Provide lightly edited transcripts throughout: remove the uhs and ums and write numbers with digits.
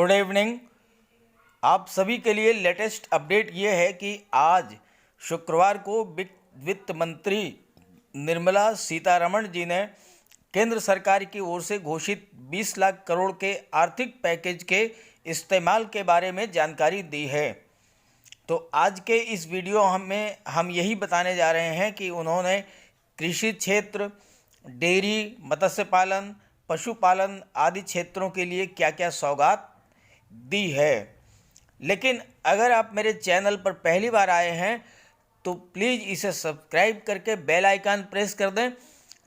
Good evening. आप सभी के लिए लेटेस्ट अपडेट ये है कि आज शुक्रवार को वित्त मंत्री निर्मला सीतारमण जी ने केंद्र सरकार की ओर से घोषित 20 लाख करोड़ के आर्थिक पैकेज के इस्तेमाल के बारे में जानकारी दी है। तो आज के इस वीडियो में हम यही बताने जा रहे हैं कि उन्होंने कृषि क्षेत्र, डेयरी, मत्स्य पालन, पशुपालन आदि क्षेत्रों के लिए क्या क्या सौगात दी है। लेकिन अगर आप मेरे चैनल पर पहली बार आए हैं तो प्लीज़ इसे सब्सक्राइब करके बेल आइकन प्रेस कर दें,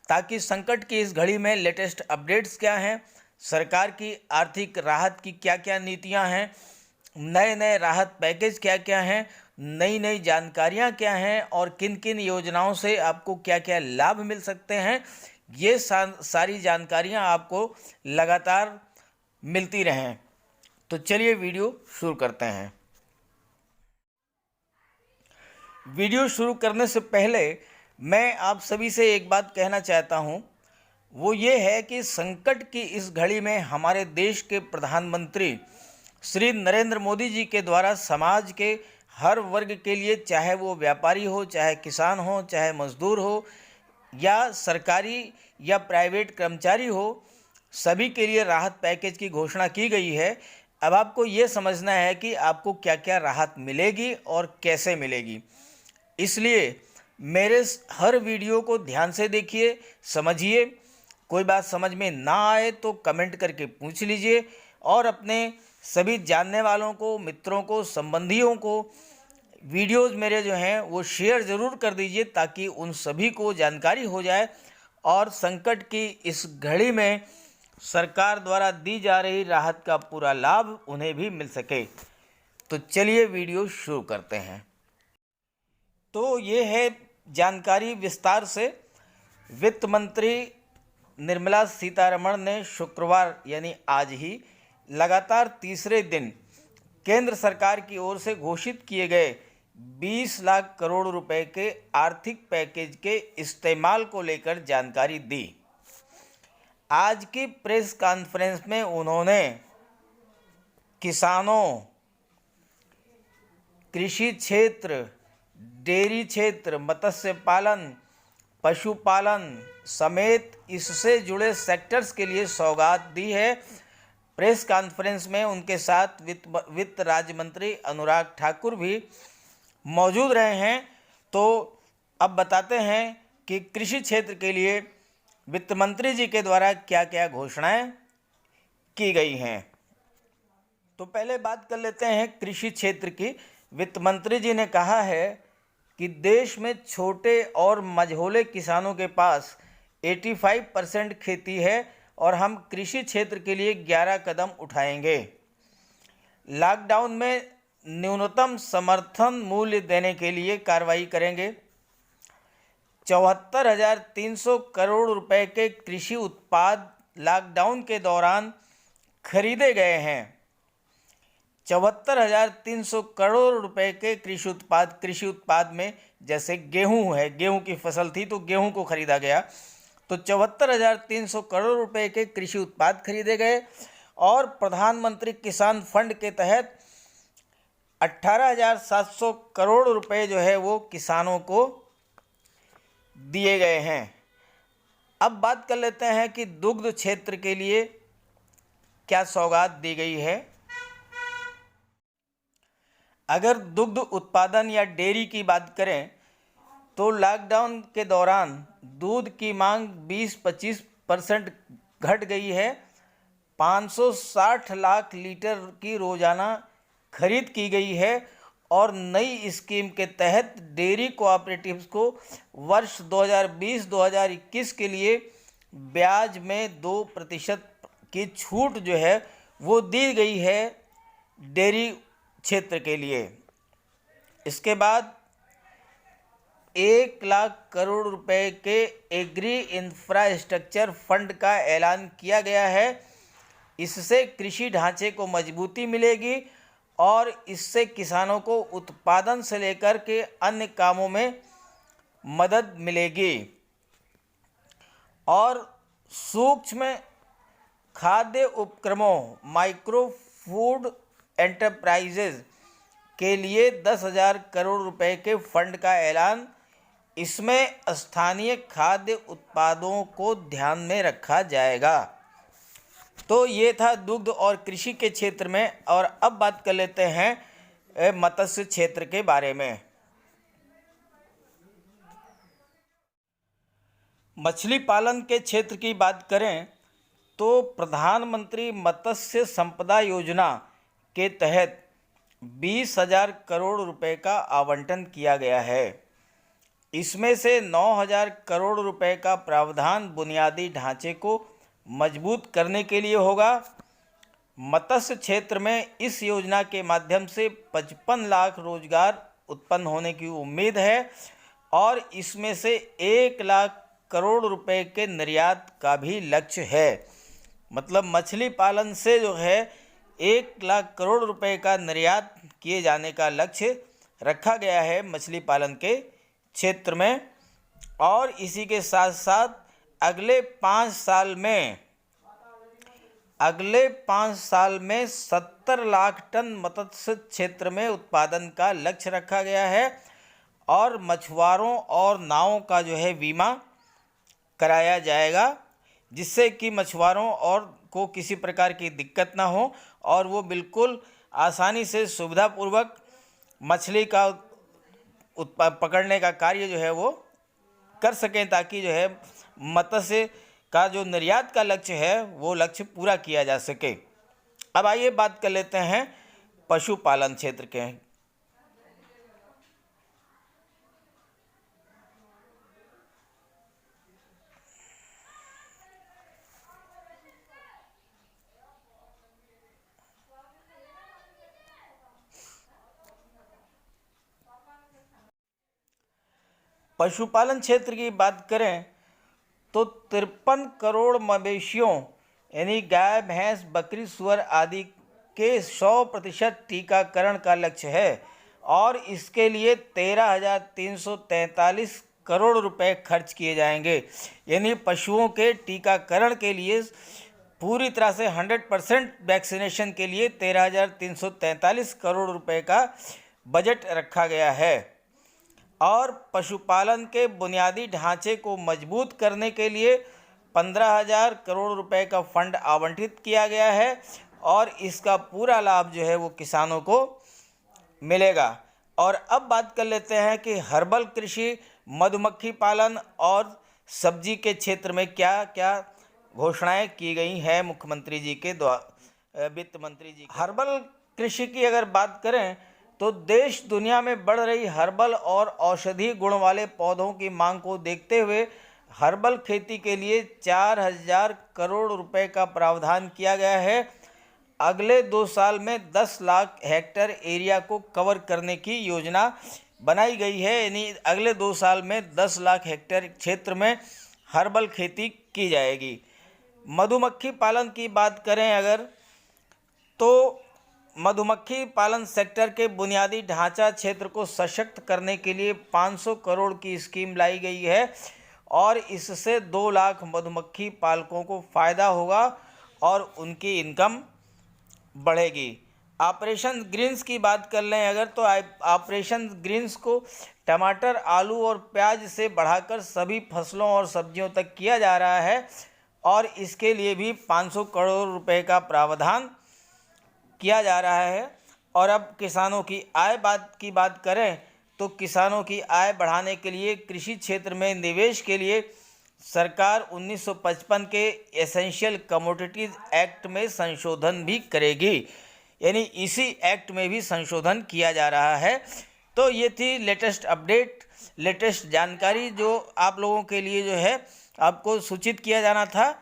ताकि संकट की इस घड़ी में लेटेस्ट अपडेट्स क्या हैं, सरकार की आर्थिक राहत की क्या क्या नीतियां हैं, नए नए राहत पैकेज क्या क्या हैं, नई नई जानकारियां क्या हैं और किन किन योजनाओं से आपको क्या क्या लाभ मिल सकते हैं, ये सारी जानकारियां आपको लगातार मिलती रहें। तो चलिए वीडियो शुरू करते हैं। वीडियो शुरू करने से पहले मैं आप सभी से एक बात कहना चाहता हूं, वो ये है कि संकट की इस घड़ी में हमारे देश के प्रधानमंत्री श्री नरेंद्र मोदी जी के द्वारा समाज के हर वर्ग के लिए, चाहे वो व्यापारी हो, चाहे किसान हो, चाहे मजदूर हो या सरकारी या प्राइवेट कर्मचारी हो, सभी के लिए राहत पैकेज की घोषणा की गई है। अब आपको ये समझना है कि आपको क्या क्या राहत मिलेगी और कैसे मिलेगी। इसलिए मेरे हर वीडियो को ध्यान से देखिए, समझिए। कोई बात समझ में ना आए तो कमेंट करके पूछ लीजिए और अपने सभी जानने वालों को, मित्रों को, संबंधियों को वीडियोस मेरे जो हैं वो शेयर ज़रूर कर दीजिए, ताकि उन सभी को जानकारी हो जाए और संकट की इस घड़ी में सरकार द्वारा दी जा रही राहत का पूरा लाभ उन्हें भी मिल सके। तो चलिए वीडियो शुरू करते हैं। तो ये है जानकारी विस्तार से। वित्त मंत्री निर्मला सीतारमण ने शुक्रवार यानी आज ही लगातार तीसरे दिन केंद्र सरकार की ओर से घोषित किए गए 20 लाख करोड़ रुपए के आर्थिक पैकेज के इस्तेमाल को लेकर जानकारी दी। आज की प्रेस कॉन्फ्रेंस में उन्होंने किसानों, कृषि क्षेत्र, डेयरी क्षेत्र, मत्स्य पालन, पशुपालन समेत इससे जुड़े सेक्टर्स के लिए सौगात दी है। प्रेस कॉन्फ्रेंस में उनके साथ वित्त राज्य मंत्री अनुराग ठाकुर भी मौजूद रहे हैं। तो अब बताते हैं कि कृषि क्षेत्र के लिए वित्त मंत्री जी के द्वारा क्या क्या घोषणाएं की गई हैं। तो पहले बात कर लेते हैं कृषि क्षेत्र की। वित्त मंत्री जी ने कहा है कि देश में छोटे और मझोले किसानों के पास 85% खेती है और हम कृषि क्षेत्र के लिए 11 कदम उठाएंगे। लॉकडाउन में न्यूनतम समर्थन मूल्य देने के लिए कार्रवाई करेंगे। 74,300 करोड़ रुपए के कृषि उत्पाद लॉकडाउन के दौरान खरीदे गए हैं। 74,300 करोड़ रुपए के कृषि उत्पाद में जैसे गेहूं है, गेहूं की फसल थी तो गेहूं को खरीदा गया, तो 74,300 करोड़ रुपए के कृषि उत्पाद खरीदे गए। और प्रधानमंत्री किसान फंड के तहत 18,700 करोड़ रुपए जो है वो किसानों को दिए गए हैं। अब बात कर लेते हैं कि दुग्ध क्षेत्र के लिए क्या सौगात दी गई है। अगर दुग्ध उत्पादन या डेयरी की बात करें तो लॉकडाउन के दौरान दूध की मांग 20-25% घट गई है। 560 लाख लीटर की रोजाना खरीद की गई है और नई स्कीम के तहत डेयरी कोऑपरेटिव्स को वर्ष 2020-2021 के लिए ब्याज में 2% की छूट जो है वो दी गई है डेयरी क्षेत्र के लिए। इसके बाद 1 लाख करोड़ रुपए के एग्री इंफ्रास्ट्रक्चर फंड का ऐलान किया गया है। इससे कृषि ढांचे को मजबूती मिलेगी और इससे किसानों को उत्पादन से लेकर के अन्य कामों में मदद मिलेगी। और सूक्ष्म खाद्य उपक्रमों माइक्रो फूड एंटरप्राइजेज के लिए 10,000 करोड़ रुपए के फंड का ऐलान। इसमें स्थानीय खाद्य उत्पादों को ध्यान में रखा जाएगा। तो ये था दुग्ध और कृषि के क्षेत्र में। और अब बात कर लेते हैं मत्स्य क्षेत्र के बारे में। मछली पालन के क्षेत्र की बात करें तो प्रधानमंत्री मत्स्य संपदा योजना के तहत 20,000 करोड़ रुपए का आवंटन किया गया है। इसमें से 9,000 करोड़ रुपए का प्रावधान बुनियादी ढांचे को मजबूत करने के लिए होगा। मत्स्य क्षेत्र में इस योजना के माध्यम से 55 लाख रोजगार उत्पन्न होने की उम्मीद है और इसमें से 1 लाख करोड़ रुपए के निर्यात का भी लक्ष्य है। मतलब मछली पालन से जो है 1 लाख करोड़ रुपए का निर्यात किए जाने का लक्ष्य रखा गया है मछली पालन के क्षेत्र में। और इसी के साथ साथ अगले 5 साल में 70 लाख टन मत्स्य क्षेत्र में उत्पादन का लक्ष्य रखा गया है। और मछुआरों और नावों का जो है बीमा कराया जाएगा, जिससे कि मछुआरों और को किसी प्रकार की दिक्कत ना हो और वो बिल्कुल आसानी से सुविधापूर्वक मछली का पकड़ने का कार्य जो है वो कर सकें, ताकि जो है मत्स्य का जो निर्यात का लक्ष्य है वो लक्ष्य पूरा किया जा सके। अब आइए बात कर लेते हैं पशुपालन क्षेत्र के। पशुपालन क्षेत्र की बात करें तो 53 करोड़ मवेशियों यानी गाय, भैंस, बकरी, सुअर आदि के 100% टीकाकरण का लक्ष्य है और इसके लिए 13,343 करोड़ रुपए खर्च किए जाएंगे। यानी पशुओं के टीकाकरण के लिए पूरी तरह से 100% वैक्सीनेशन के लिए 13,343 करोड़ रुपए का बजट रखा गया है। और पशुपालन के बुनियादी ढांचे को मजबूत करने के लिए 15,000 करोड़ रुपए का फंड आवंटित किया गया है और इसका पूरा लाभ जो है वो किसानों को मिलेगा। और अब बात कर लेते हैं कि हर्बल कृषि, मधुमक्खी पालन और सब्जी के क्षेत्र में क्या क्या घोषणाएं की गई हैं मुख्यमंत्री जी के द्वारा, वित्त मंत्री जी। हर्बल कृषि की अगर बात करें तो देश दुनिया में बढ़ रही हर्बल और औषधीय गुण वाले पौधों की मांग को देखते हुए हर्बल खेती के लिए 4,000 करोड़ रुपए का प्रावधान किया गया है। अगले 2 साल में 10 लाख हेक्टेयर एरिया को कवर करने की योजना बनाई गई है। यानी अगले 2 साल में 10 लाख हेक्टेयर क्षेत्र में हर्बल खेती की जाएगी। मधुमक्खी पालन की बात करें अगर तो मधुमक्खी पालन सेक्टर के बुनियादी ढांचा क्षेत्र को सशक्त करने के लिए 500 करोड़ की स्कीम लाई गई है और इससे 2 लाख मधुमक्खी पालकों को फ़ायदा होगा और उनकी इनकम बढ़ेगी। ऑपरेशन ग्रीन्स की बात कर लें अगर तो ऑपरेशन ग्रीन्स को टमाटर, आलू और प्याज से बढ़ाकर सभी फसलों और सब्जियों तक किया जा रहा है और इसके लिए भी 500 करोड़ रुपए का प्रावधान किया जा रहा है। और अब किसानों की आय की बात करें तो किसानों की आय बढ़ाने के लिए कृषि क्षेत्र में निवेश के लिए सरकार 1955 के एसेंशियल कमोडिटीज एक्ट में संशोधन भी करेगी। यानी इसी एक्ट में भी संशोधन किया जा रहा है। तो ये थी लेटेस्ट अपडेट, लेटेस्ट जानकारी जो आप लोगों के लिए जो है आपको सूचित किया जाना था।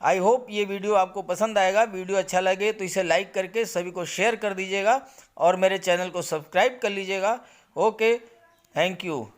आई होप ये वीडियो आपको पसंद आएगा। वीडियो अच्छा लगे तो इसे लाइक करके सभी को शेयर कर दीजिएगा और मेरे चैनल को सब्सक्राइब कर लीजिएगा। Okay, thank you.